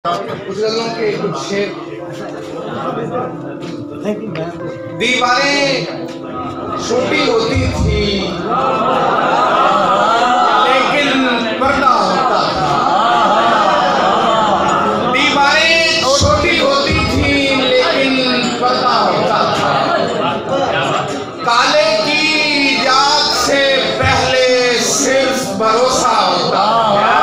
कुछ गजलों के कुछ शेर। दीवारें छोटी होती थी लेकिन पर्दा होता था। दीवारें छोटी होती थी लेकिन पर्दा होता था। काले की इजाद से पहले सिर्फ भरोसा होता था।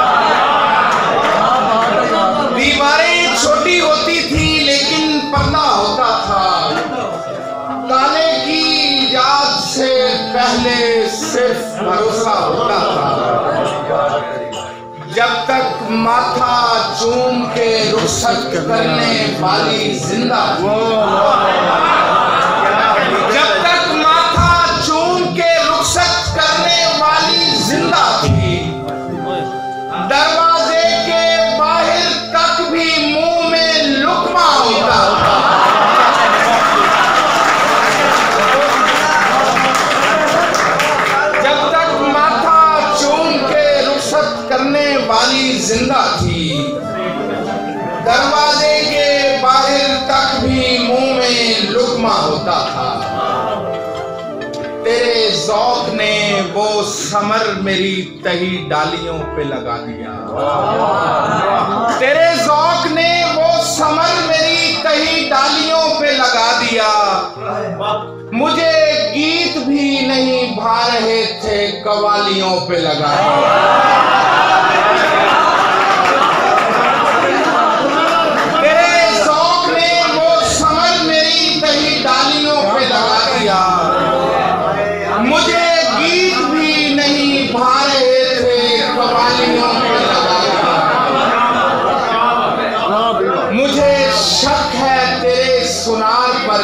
दीवारें छोटी होती थी लेकिन पर्दा होता था। काले की इजाद से पहले सिर्फ भरोसा होता था। जब तक माथा चूम के रुखसत करने वाली जिंदा थी, जब तक माथा चूम के रुखसत करने वाली जिंदा थी, दरवाजे के बाहर तक भी मुंह में लुकमा होता था। जब तक माथा चूम के रुखसत करने वाली जिंदा थी, दरवाजे के बाहर तक भी मुंह में लुकमा होता था। तेरे ज़ौक़ ने वो समर मेरी तही डालियों पे लगा दिया। तेरे ज़ौक़ ने वो समर मेरी तही डालियों पे लगा दिया। मुझे गीत भी नहीं भा रहे थे, कवालियों पे लगा दिया। तेरे ज़ौक़ ने वो समर मेरी तही डालियों पे लगा दिया। मुझे गीत भी नहीं भा रहे थे, कवालियों पे लगा दिया। मुझे शक है तेरे सुनार पर,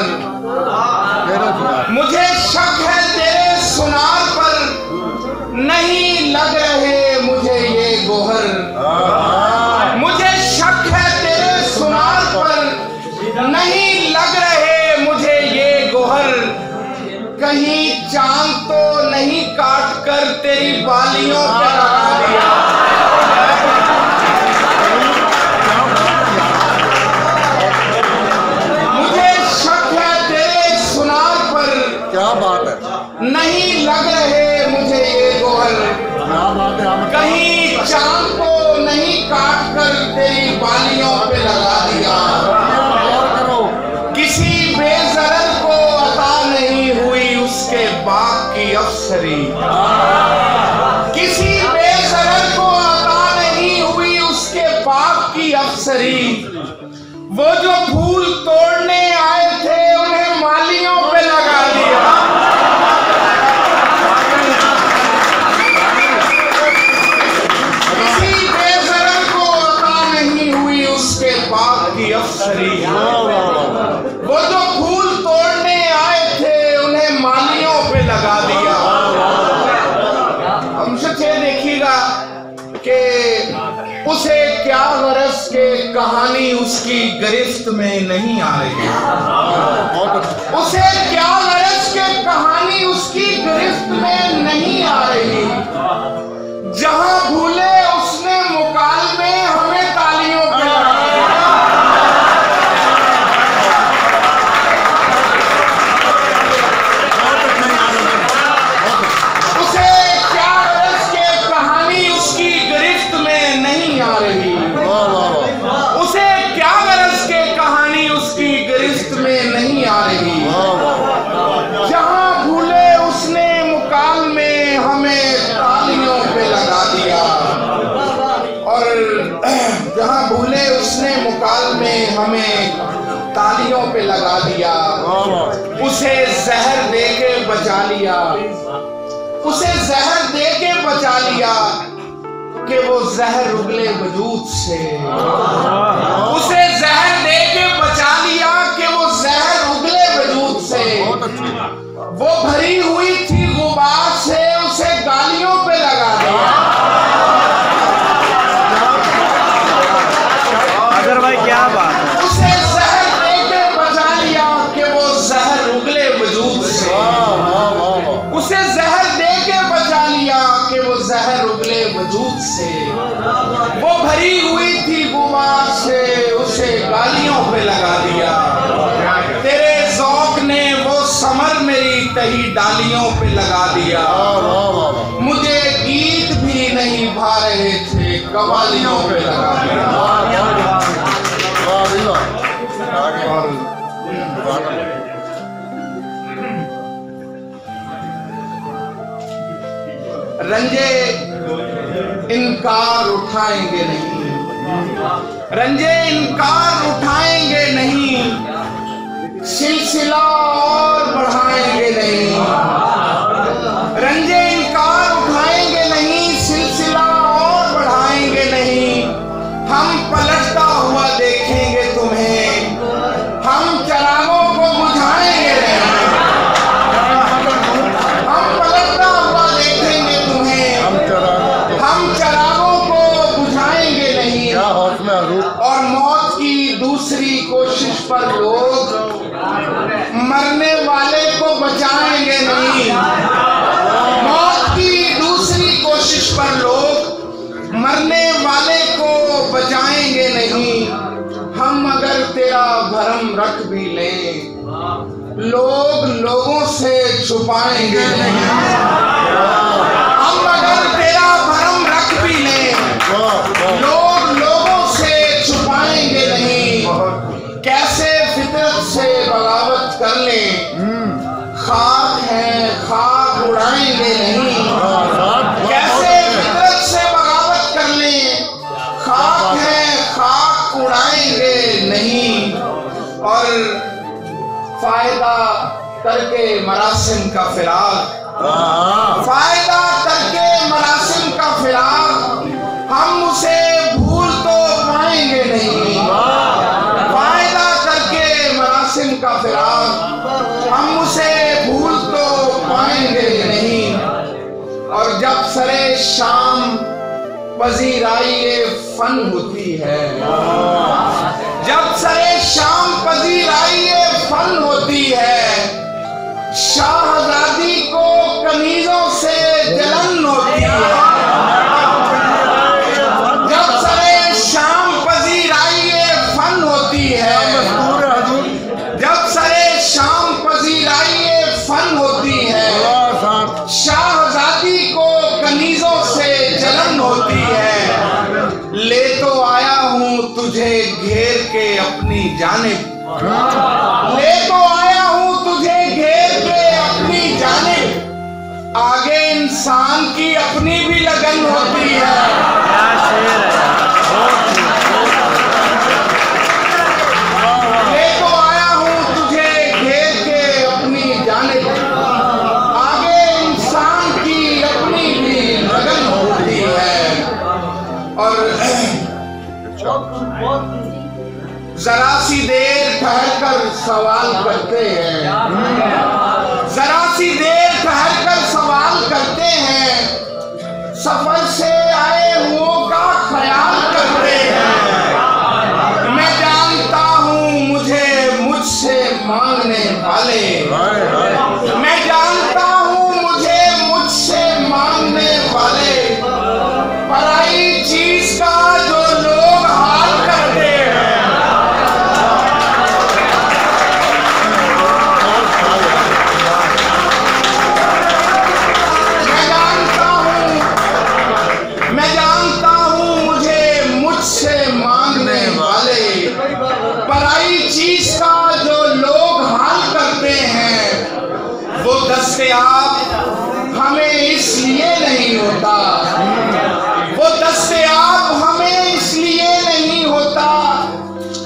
मुझे शक है तेरे सुनार पर, नहीं लग रहे मुझे ये गोहर। मुझे शक है तेरे सुनार पर, नहीं लग रहे मुझे ये गोहर। कहीं चांद तो नहीं काट कर तेरी बालियों पे लगा दिया। मुझे शक है तेरे सुनार पर, क्या बात है, नहीं लग रहे मुझे ये गोहर। क्या बात है। कहीं चांद को नहीं काट कर तेरी बालियों पे लगा दिया। किसी बेज़रर को अता नहीं हुई उसके बाग की अफसरी। किसी बेज़रर को अता नहीं हुई उसके बाग की अफसरी। वो जो फूल तोड़ने आए थे उन्हें मालियों पे लगा दिया। किसी बेज़रर को अता नहीं हुई उसके बाग की अफसरी। वो जो फूल तोड़ने आए थे उन्हें मालियों पे लगा दिया। हमसे देखिएगा कि उसे क्या गरज के कहानी उसकी गिरफ्त में नहीं आ रही। उसे क्या गरज के कहानी उसकी गिरफ्त में नहीं आ रही। जहां भूले उसने मुकालमे हमें तालियों पे लगा दिया। उसे क्या गरज के कहानी उसकी गिरफ्त में नहीं आ रही। उसे क्या गरज के कहानी उसकी गिरफ्त में नहीं आ रही। जहां भूले उसने मुकालमे हमें तालियों पे लगा दिया। और जहां भूले उसने मुकालमे हमें तालियों पे लगा दिया। उसे जहर दे के बचा लिया। उसे जहर दे के बचा लिया कि वो जहर उगले वजूद से। उसे जहर दे के बचा लिया कि वो जहर उगले वजूद से। वो भरी हुई थी गुबार से, उसे गालियों पे लगा दिया। अगर भाई क्या बात है। उसे जहर दे के बचा लिया कि वो जहर उगले वजूद से। उसे जहर दे के बचा लिया कि वो जहर उगले वजूद से। वो भरी हुई थी गुबार डालियों पे लगा दिया। मुझे गीत भी नहीं भा रहे थे, कवालियों पे लगा दिया। रंजे इनकार उठाएंगे नहीं, रंजे इनकार उठाएंगे नहीं, सिलसिला और बढ़ाएंगे नहीं। रंजे इनकार उठाएंगे नहीं, सिलसिला और बढ़ाएंगे नहीं। हम पलटता हुआ देखेंगे तुम्हें, हम चरागों को बुझाएंगे नहीं। हम पलटता हुआ देखेंगे तुम्हें, हम चरागों को बुझाएंगे नहीं। और मौत की दूसरी कोशिश पर लोग मरने वाले को बचाएंगे नहीं। मौत की दूसरी कोशिश पर लोग मरने वाले को बचाएंगे नहीं। हम अगर तेरा भरम रख भी लें, लोग लोगों से छुपाएंगे नहीं। हम अगर तेरा भरम रख भी लें, लोग लोगों से छुपाएंगे नहीं। कैसे फितरत से बगावत कर ले, खाक है खाक उड़ाएंगे नहीं। कैसे फितरत से बगावत कर ले, खाक है खाक उड़ाएंगे नहीं। और फायदा करके मरासिम का फिराक, फायदा करके मरासिम का फिराक, हम उसे भूल तो पाएंगे नहीं। फायदा करके मरासिम का फिराक, हम उसे भूल तो पाएंगे नहीं। और जब सरे शाम पजीराई फन होती है, जब सरे शाम पजीराई फन होती है, शाहजादी को कमीजों से जलन होती है। जब सरे शाम पजीराई फन होती है, जब सरे शाम पजीराई फन होती है, शाहजादी को कनीजों से जलन होती है। ले तो आया हूँ तुझे घेर के अपनी जानिब, ले तो आया हूँ तुझे घेर के अपनी जानिब। आगे इंसान की अपनी भी लगन होती है। ले तो आया हूँ तुझे घेर के अपनी जानिब। आगे इंसान की अपनी भी लगन होती है। और जरा सी देर ठहर कर सवाल करते हैं, जरा सी देर ठहर कर सवाल करते हैं। सफर से आए हुओं का ख्याल करते हैं। मैं जानता हूँ मुझे मुझसे मांगने वाले, मैं जानता हूँ मुझे मुझसे मांगने वाले, पराई चीज का जो लोग हाल करते हैं। मैं जानता हूँ मुझे मुझसे मांगने वाले, पराई चीज का जो लोग हाल करते हैं। वो दस्तयाब हमें इसलिए नहीं होता, वो दस्तयाब हमें इसलिए नहीं होता,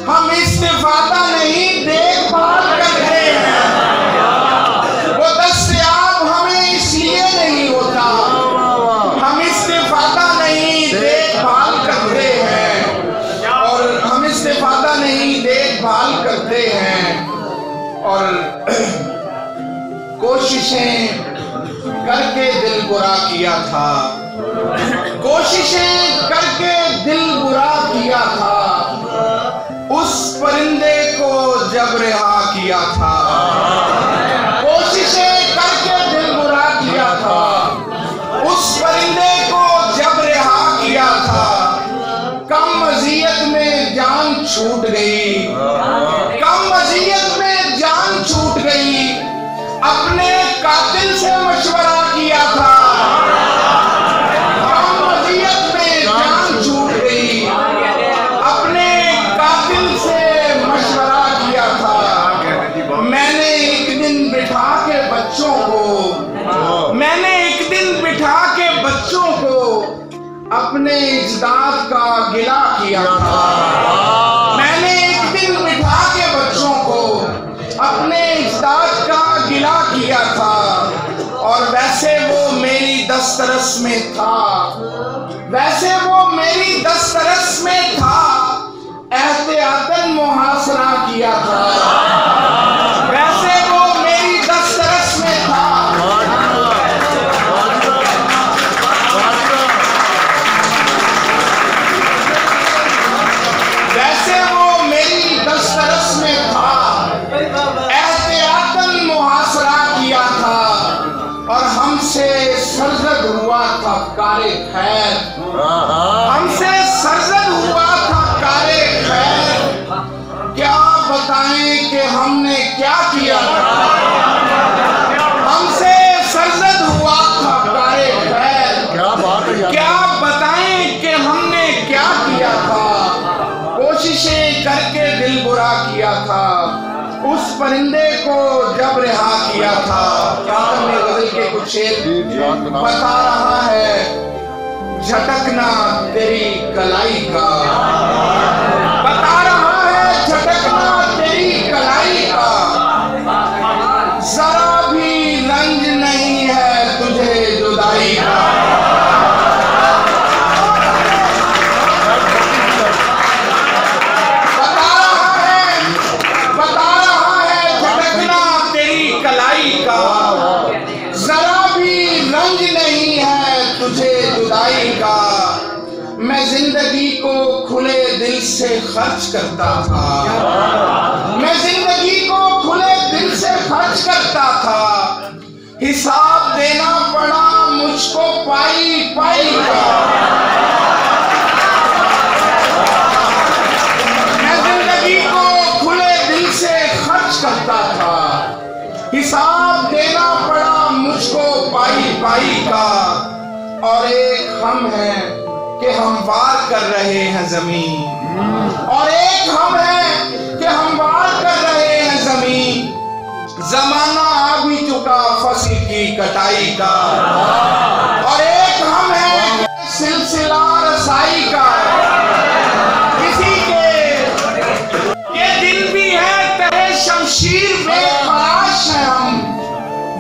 हम इस्तिफादा नहीं देखभाल करते हैं। वो दस्तयाब हमें इसलिए नहीं होता, हम इस्तिफादा नहीं देखभाल करते हैं। और हम इस्तिफादा नहीं देखभाल करते हैं। और कोशिशें करके दिल बुरा किया था, कोशिशें करके दिल बुरा किया था। उस परिंदे को जब रिहा किया था, कोशिशें करके दिल बुरा किया था। उस परिंदे को जब रिहा किया था, कम अज़ियत में जान छूट गई, कम अज़ियत में जान छूट गई। अपने कातिल से मशवरा किया था, कम वसीयत में जान छूट गई। अपने कातिल से मशवरा किया था। मैंने एक दिन बिठा के बच्चों को अपने इजदाद का गिला किया था। मैंने एक दिन बिठा के बच्चों को अपने इजदाद का गिला किया था। और वैसे वो मेरी दस्तरस में था, एहतियातन मुहासरा किया था। वैसे वो मेरी दस्तरस में था, एहतियातन मुहासरा किया था। और हमसे सरजद हुआ था कारे खैर, हमसे सरजद हुआ था कारे खैर। क्या बताएं कि हमने क्या किया था। हमसे सरजद हुआ था कारे खैर। क्या बात है। क्या बताएं कि हमने क्या किया था। कोशिशें करके दिल बुरा किया था। उस परिंदे को जब रिहा किया था। अपने गजल के कुछ शेर बता रहा है, झटकना तेरी कलाई का, बता रहा है झटकना तेरी कलाई का। जरा भी रंज नहीं है तुझे जुदाई का। जरा भी रंज नहीं है तुझे जुदाई का। मैं जिंदगी को खुले दिल से खर्च करता था। मैं जिंदगी को खुले दिल से खर्च करता था। हिसाब देना पड़ा मुझको पाई पाई का। मैं जिंदगी को खुले दिल से खर्च करता था। हिसाब देना पड़ा मुझको पाई पाई का। और एक हम हैं कि हम वार कर रहे हैं जमीन, और एक हम हैं कि हम वार कर रहे हैं जमीन। जमाना आ भी चुका फसल की कटाई का। और एक हम हैं सिलसिला रसाई का। किसी के दिन भी है तहे शमशीर में खलाश है हम।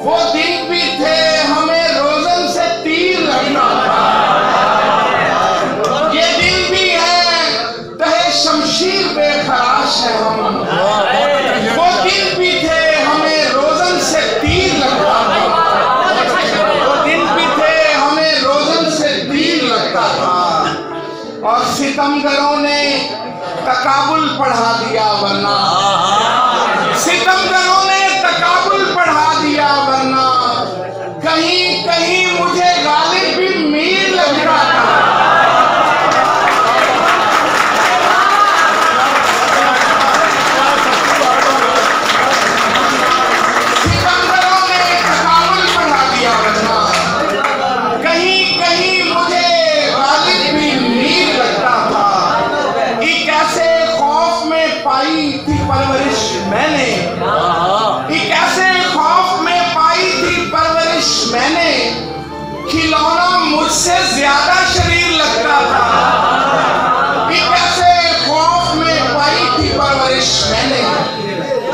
वो दिन भी थे हमें रोजन से तीर लगना था। ये दिन भी है तहे शमशीर में खलाश है हम। वो दिन भी थे हमें रोजन से तीर लगता था। वो दिन भी थे हमें रोजन से तीर लगता था। और सितमगरों ने तकाबुल पढ़ा दिया वरना, सितमगरों ने तकाबुल पढ़ा दिया वरना। कहीं कहीं मुझे गालिब भी मीर लग रहा था। सितमगरों ने तकाबुल पढ़ा दिया वरना। कहीं कहीं मुझे गालिब भी मीर लगता था। एक ऐसे खौफ में पाई थी परवरिश मैंने, एक ऐसे खौफ में पाई थी परवरिश मैंने। खिलौना मुझसे ज्यादा शरीर लगता था। एक ऐसे खौफ में पाई थी परवरिश मैंने।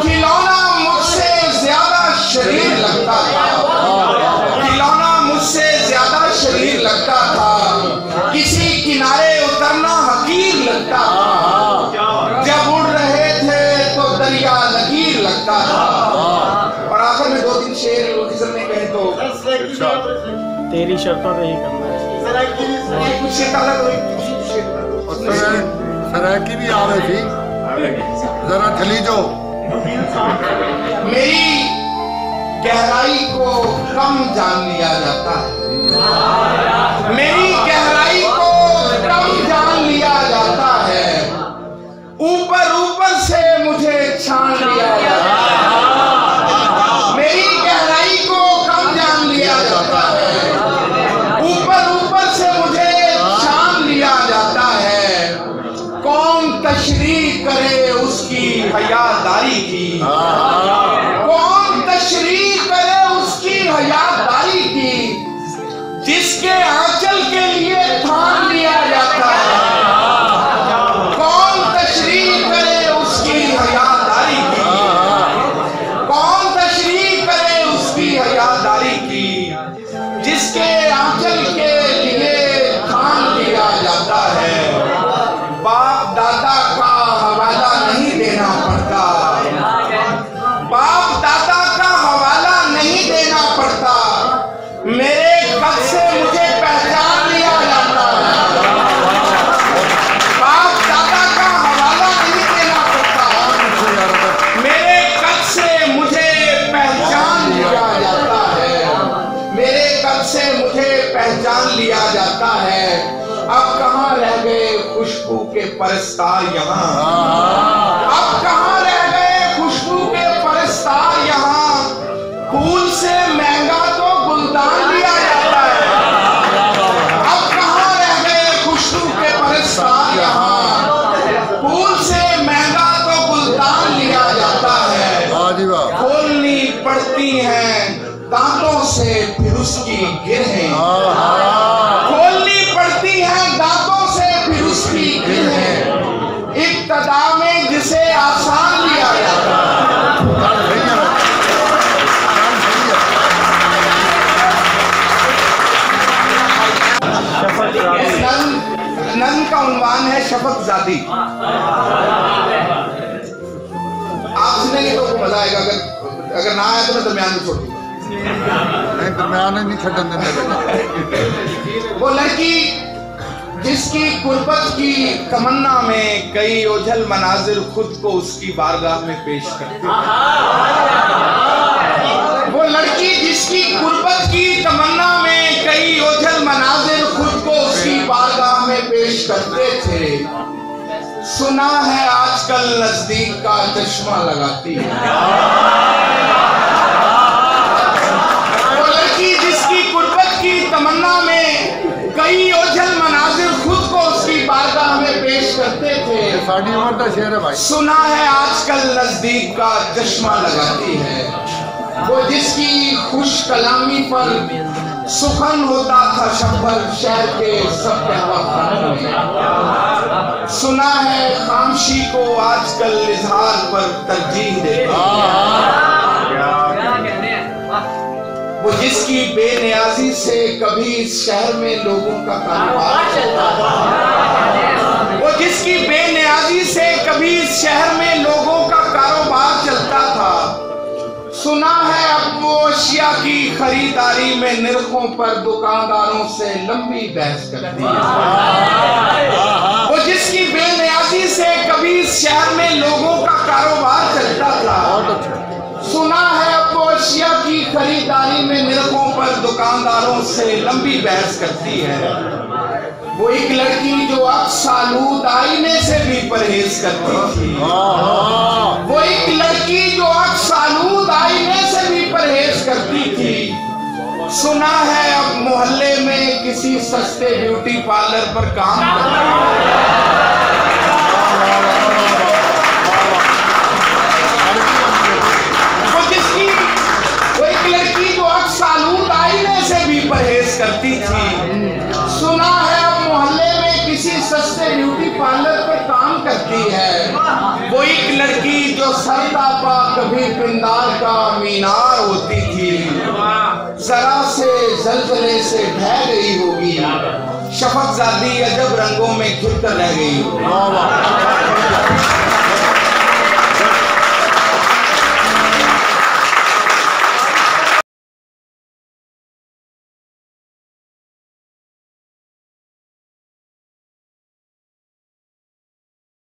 खिलौना मुझसे ज्यादा शरीर लगता था। खिलौना मुझसे ज्यादा शरीर लगता था। किसी किनारे उतरना हकीर लगता था। जब उड़ रहे थे तो दरिया लकीर लगता था। और आखिर में दो तीन शेर खिज़र ने कहे तो तेरी शर्तों पे ही करना है। सराकी भी आ रही थी, जरा चली जो। मेरी गहराई को कम जान लिया जाता है। मेरी गहराई को कम जान लिया जाता है। ऊपर ऊपर से मुझे छान लिया जाता है। मेरी गहराई तशरीह करे उसकी हयादारी की, कौन तशरीह करे उसकी हयादारी की, जिसके आंचल के लिए थाम लिया जाता है। कौन तशरीह करे उसकी हयादारी की, कौन तशरीह करे उसकी हयादारी की, जिसके आंचल के लिए थाम लिया जाता है। बाप दादा का हवाला नहीं देना पड़ता, बाप दादा का हवाला नहीं देना पड़ता, मेरे कद से मुझे पहचान लिया जाता है। बाप दादा का हवाला नहीं देना पड़ता, मेरे कद से मुझे पहचान लिया जाता है, मेरे कद से मुझे पहचान लिया जाता है। अब कहाँ रह गए खुशबू के परस्तार यहाँ, अब कहाँ रह गए खुशबू के परस्तार यहाँ, फूल से महंगा तो गुलदान लिया जाता है। अब कहाँ रह गए खुशबू के परस्तार यहाँ, फूल से महंगा तो गुलदान लिया जाता है। खोलनी पड़ती हैं दांतों से फिर उसकी गिरहें, खोलनी पड़ती हैं दांतों से फिर उसकी गिरहें, इब्तिदा में जिसे आसान लिया जाता है। नन का उन्वान है शफक ज़ादी। आप सुनेंगे तो मजा आएगा, अगर ना आया तो मैं दरमियान में छोड़ दूंगा। नहीं दरमियान नहीं छड़न देने। वो लड़की जिसकी गुर्बत की तमन्ना में कई ओझल मनाजिर खुद को उसकी बारगाह में पेश करती है। वो लड़की जिसकी गुर्बत की तमन्ना में कई ओझल मनाजिर खुद को उसकी बारगाह में पेश करते थे, सुना है आजकल नजदीक का चश्मा लगाती है। वो लड़की जिसकी गुर्बत की तमन्ना में कई ओझल मनाजिर खुद को उसकी बारगाह में पेश करते थे, साड़ी उम्र का शेर है भाई, सुना है आजकल नजदीक का चश्मा लगाती है। वो जिसकी खुश कलामी पर सुखन होता था शब्बर शहर के सब कहवाखानों में, सुना है खामशी को आजकल इजहार पर तरजीह देती है। वो जिसकी बेनियाजी से कभी इस शहर में लोगों का कारोबार चलता था, वो जिसकी बेनियाजी से कभी इस शहर में लोगों का कारोबार चलता था, सुना है अब वो अशिया की खरीदारी में निरखों पर दुकानदारों से लंबी बहस करती है। वो जिसकी बेनियाजी से कभी इस शहर में लोगों का कारोबार चलता था, सुना है अब वो अशिया की खरीदारी में निरखों पर दुकानदारों से लंबी बहस करती है। वो एक लड़की जो अक्सालूद आईने से भी परहेज करती थी, वो एक लड़की जो अक्सालूद आईने से भी परहेज करती थी, सुना है अब मोहल्ले में किसी सस्ते ब्यूटी पार्लर पर काम करती है। वो एक लड़की जो अक्सालूद आईने से भी परहेज करती थी, सुना है अब मोहल्ले में किसी सस्ते ब्यूटी पार्लर पर काम करती है। वो एक लड़की जो सरतापा कभी पिंदार का मीनार होती थी, जरा से जलजले से ढह गई होगी, शफक ज़ादी अजब रंगों में घिर कर रह गई होगी।